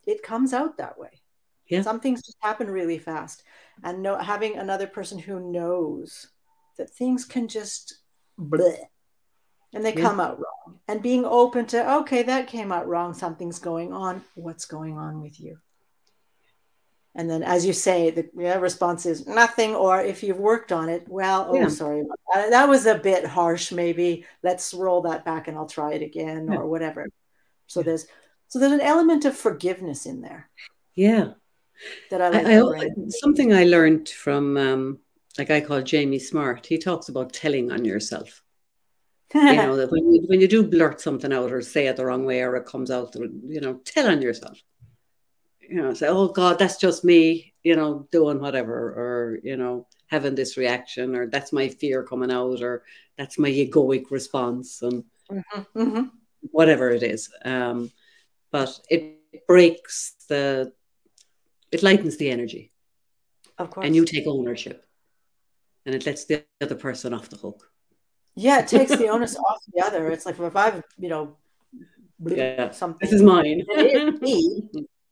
it comes out that way. Yeah. Some things just happen really fast. And having another person who knows that things can just bleh, and they Yeah. come out wrong. And being open to, okay, that came out wrong. Something's going on. What's going on with you? And then, as you say, the response is nothing. Or if you've worked on it, well, oh, Yeah. sorry, that was a bit harsh. Maybe let's roll that back and I'll try it again Yeah. or whatever. So Yeah. there's an element of forgiveness in there Yeah. that I like to bring. Something I learned from a guy called Jamie Smart. He talks about telling on yourself. That when you do blurt something out or say it the wrong way or it comes out, tell on yourself. Say, oh God, that's just me, doing whatever, or, having this reaction, or that's my fear coming out, or that's my egoic response, and whatever it is. But it lightens the energy. Of And you course. take ownership. And it lets the other person off the hook. Yeah, it takes the onus off the other. It's like if I've, Yeah, something, this is mine. it is me.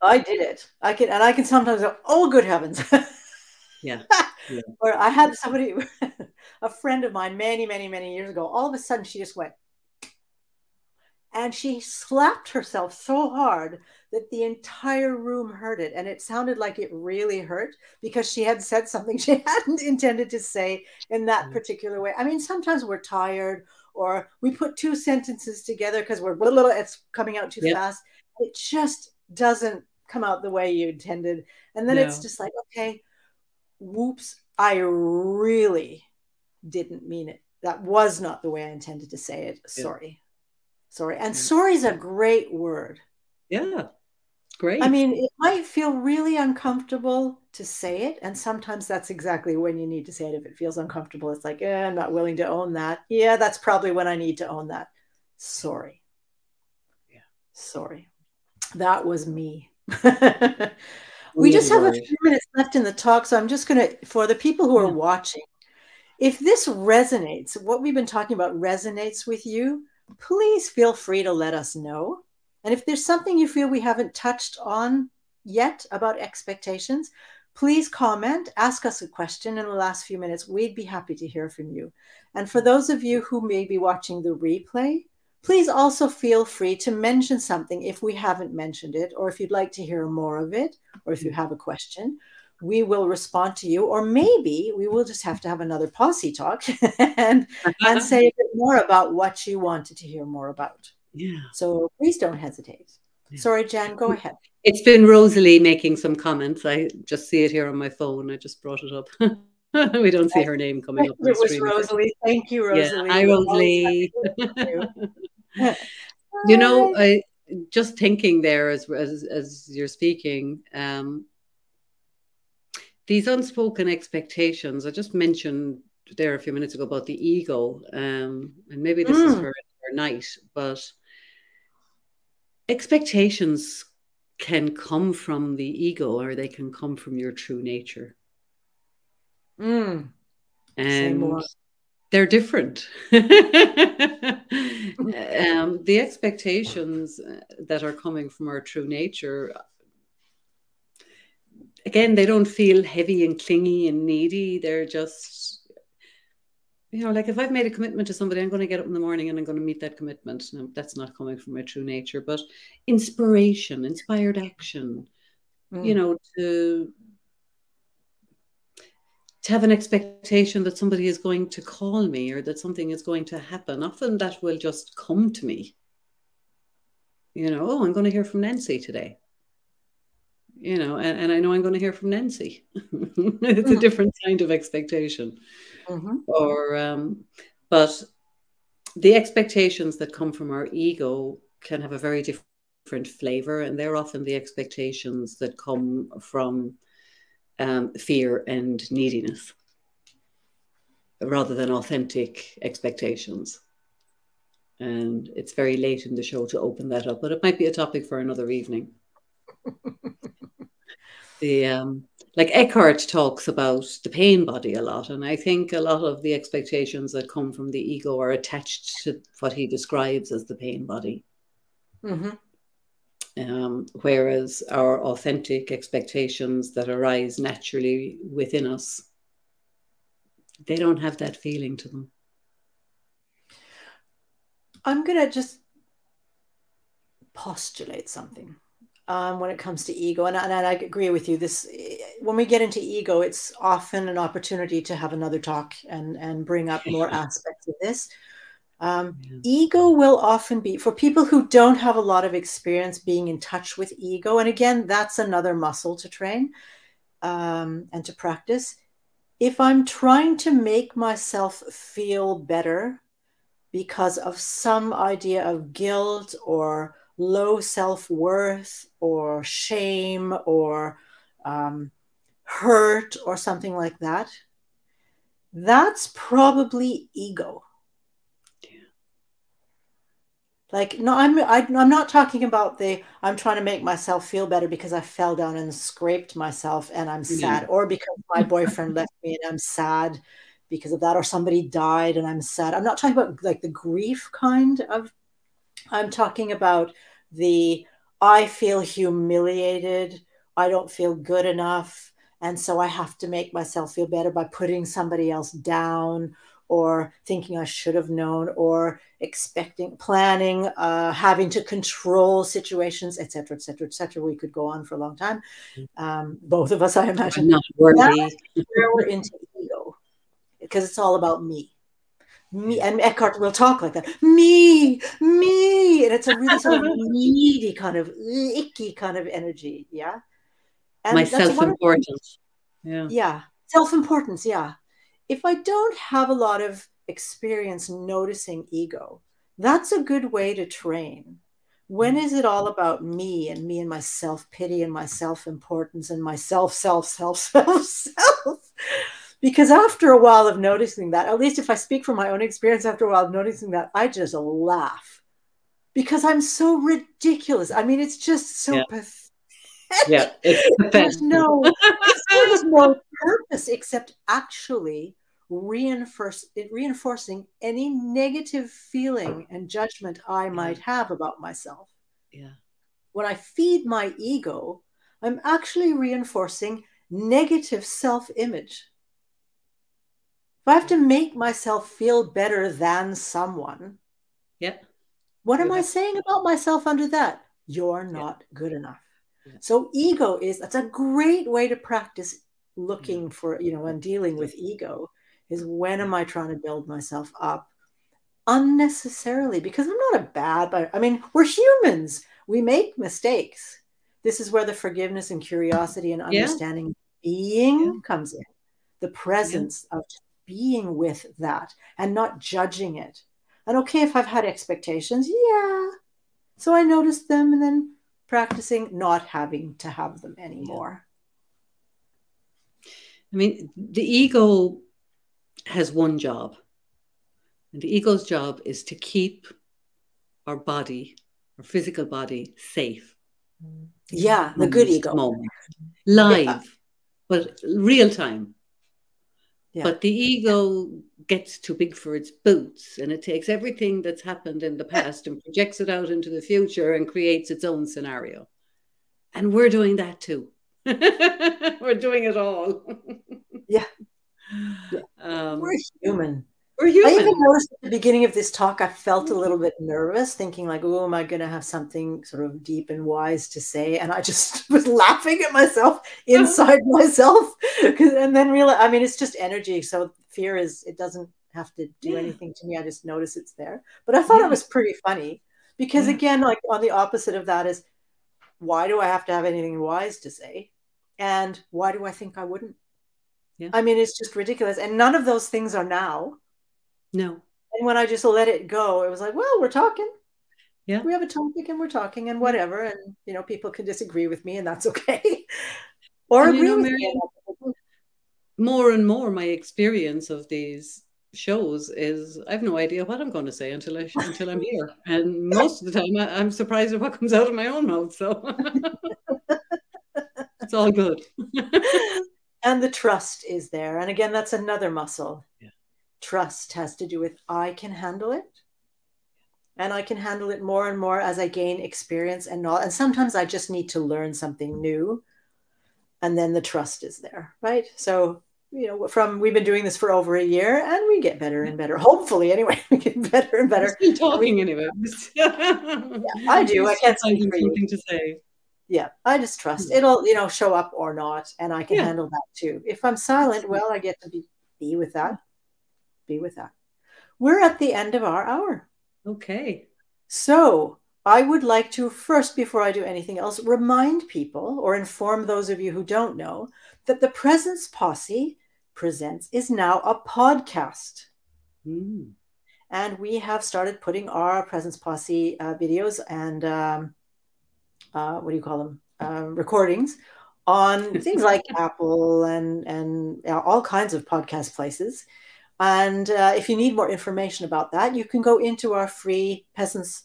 I did it. I can sometimes go, oh, good heavens. Yeah. Yeah. Or I had somebody, a friend of mine, many, many, many years ago, all of a sudden she just went, And she slapped herself so hard that the entire room heard it. And it sounded like it really hurt because she had said something she hadn't intended to say in that particular way. I mean, sometimes we're tired or we put two sentences together because we're little, it's coming out too fast. It just doesn't come out the way you intended. And then it's just like, okay, whoops, I really didn't mean it. That was not the way I intended to say it. Sorry. Sorry. And sorry is a great word. Yeah. Great. I mean, it might feel really uncomfortable to say it. And sometimes that's exactly when you need to say it. If it feels uncomfortable, it's like, I'm not willing to own that. Yeah, that's probably when I need to own that. Sorry. Yeah. Sorry. That was me. We just have a few minutes left in the talk. So I'm just going to, for the people who are watching, if this resonates, what we've been talking about resonates with you, please feel free to let us know. And if there's something you feel we haven't touched on yet about expectations, please comment, ask us a question in the last few minutes. We'd be happy to hear from you. And for those of you who may be watching the replay, please also feel free to mention something if we haven't mentioned it, or if you'd like to hear more of it, or if you have a question. We will respond to you, or maybe we will just have to have another Posse talk and say a bit more about what you wanted to hear more about. Yeah. So please don't hesitate. Yeah. Sorry, Jan, go ahead. It's been Rosalie making some comments. I just see it here on my phone. I just brought it up. We don't see her name coming up on the screen. It was Rosalie. Thank you, Rosalie. Yeah. Hi, Rosalie. You know, I just thinking there as you're speaking, these unspoken expectations, I just mentioned there a few minutes ago about the ego, and maybe this is for night, but expectations can come from the ego or they can come from your true nature. And they're different. The expectations that are coming from our true nature, again, they don't feel heavy and clingy and needy. They're just, you know, like if I've made a commitment to somebody, I'm going to get up in the morning and I'm going to meet that commitment. No, that's not coming from my true nature, but inspiration, inspired action, you know, to have an expectation that somebody is going to call me or that something is going to happen. Often that will just come to me. You know, oh, I'm going to hear from Nancy today. You know, and I know I'm going to hear from Nancy. It's a different kind of expectation. But the expectations that come from our ego can have a very different flavor, and they're often the expectations that come from fear and neediness rather than authentic expectations. And it's very late in the show to open that up, but it might be a topic for another evening. Like Eckhart talks about the pain body a lot, and I think a lot of the expectations that come from the ego are attached to what he describes as the pain body. Whereas our authentic expectations that arise naturally within us, they don't have that feeling to them. I'm going to just postulate something when it comes to ego. And I agree with you. This, when we get into ego, it's often an opportunity to have another talk and bring up more aspects of this. Ego will often be, for people who don't have a lot of experience being in touch with ego, and again, that's another muscle to train and to practice. If I'm trying to make myself feel better because of some idea of guilt or low self-worth or shame or hurt or something like that, that's probably ego. Like, no, I'm not talking about I'm trying to make myself feel better because I fell down and scraped myself and I'm sad, or because my boyfriend left me and I'm sad because of that, or somebody died and I'm sad. I'm not talking about like the grief kind of, I'm talking about I feel humiliated, I don't feel good enough, and so I have to make myself feel better by putting somebody else down, or thinking I should have known, or expecting, planning, having to control situations, etc., etc., etc. We could go on for a long time. Both of us, I imagine. I'm not worthy. That's where we're into ego, because it's all about me. Me, and Eckhart will talk like that. Me, and it's a really sort of needy kind of icky kind of energy. Yeah. And my self-importance. Yeah. Self-importance. Yeah. If I don't have a lot of experience noticing ego, that's a good way to train. When is it all about me and my self-pity and my self-importance and my self? Because after a while of noticing that, at least if I speak from my own experience, after a while of noticing that, I just laugh because I'm so ridiculous. I mean, it's just so pathetic. Yeah, it's there's no purpose except actually reinforcing any negative feeling and judgment I might have about myself. Yeah. When I feed my ego, I'm actually reinforcing negative self-image. If I have to make myself feel better than someone, what am I saying about myself under that? You're not good enough. So ego that's a great way to practice looking for, and dealing with ego is when am I trying to build myself up unnecessarily? Because I'm not I mean, we're humans. We make mistakes. This is where the forgiveness and curiosity and understanding being comes in. The presence of being with that and not judging it. And okay, if I've had expectations, so I noticed them and then practicing not having to have them anymore. I mean, the ego has one job. And the ego's job is to keep our body, our physical body, safe. Yeah, the good ego. Moment. Live, but real time. Yeah. But the ego gets too big for its boots, and it takes everything that's happened in the past and projects it out into the future and creates its own scenario. And we're doing that too. We're doing it all. We're human. We're human. I even noticed at the beginning of this talk, I felt a little bit nervous, thinking like, oh, am I going to have something sort of deep and wise to say? And I just was laughing at myself inside myself. And then realize, I mean, it's just energy. So fear it doesn't have to do anything to me. I just notice it's there. But I thought it was pretty funny because again, like on the opposite of that is, why do I have to have anything wise to say? And why do I think I wouldn't? I mean, it's just ridiculous. And none of those things are now. No. And when I just let it go, it was like, well, we're talking. Yeah. We have a topic and we're talking and whatever. And, people can disagree with me and that's okay. Or agree with me. More and more, my experience of these shows is I have no idea what I'm going to say until I'm here. And most of the time, I'm surprised at what comes out of my own mouth. So it's all good. And the trust is there. And again, that's another muscle. Yeah. Trust has to do with I can handle it. And I can handle it more and more as I gain experience and knowledge. And sometimes I just need to learn something new. And then the trust is there, right? So, we've been doing this for over a year and we get better and better. Hopefully, anyway, we get better and better. We're still talking anyway. I do. I can't find something to say. Yeah, I just trust it'll, show up or not. And I can handle that too. If I'm silent, well, I get to be with that. Be with that. We're at the end of our hour. Okay. So I would like to first, before I do anything else, remind people or inform those of you who don't know that the Presence Posse Presents is now a podcast. And we have started putting our Presence Posse videos and what do you call them? Recordings on things like Apple and all kinds of podcast places. And if you need more information about that, you can go into our free Presence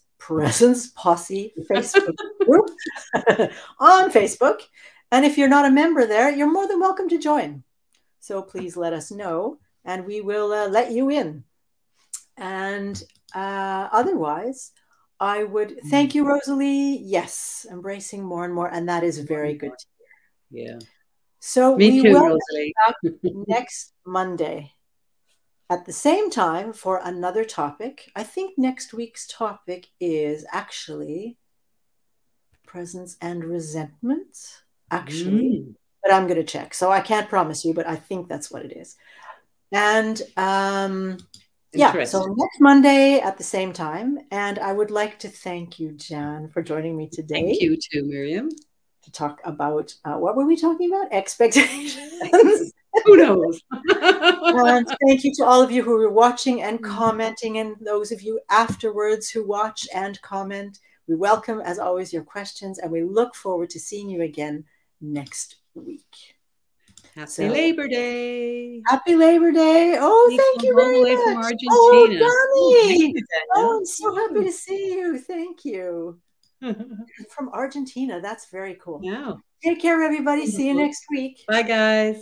Posse Facebook group on Facebook. And if you're not a member there, you're more than welcome to join. So please let us know and we will let you in. And otherwise, I would thank you, Rosalie. Yes, embracing more and more. And that is very good to hear. Yeah. So Me we too, will Rosalie. be back next Monday at the same time for another topic. I think next week's topic is actually presence and resentment, actually. But I'm going to check. So I can't promise you, but I think that's what it is. And yeah, so next Monday at the same time. And I would like to thank you, Jan, for joining me today. Thank you too, Miriam. To talk about, what were we talking about? Expectations. Who knows? And thank you to all of you who are watching and commenting, and those of you afterwards who watch and comment. We welcome, as always, your questions, and we look forward to seeing you again next week. Happy Labor Day. Happy Labor Day. Oh, thank you very much. From Argentina. Oh, Danny. Oh, I'm so happy to see you. Thank you. From Argentina. That's very cool. Yeah. Take care, everybody. See you next week. Bye, guys.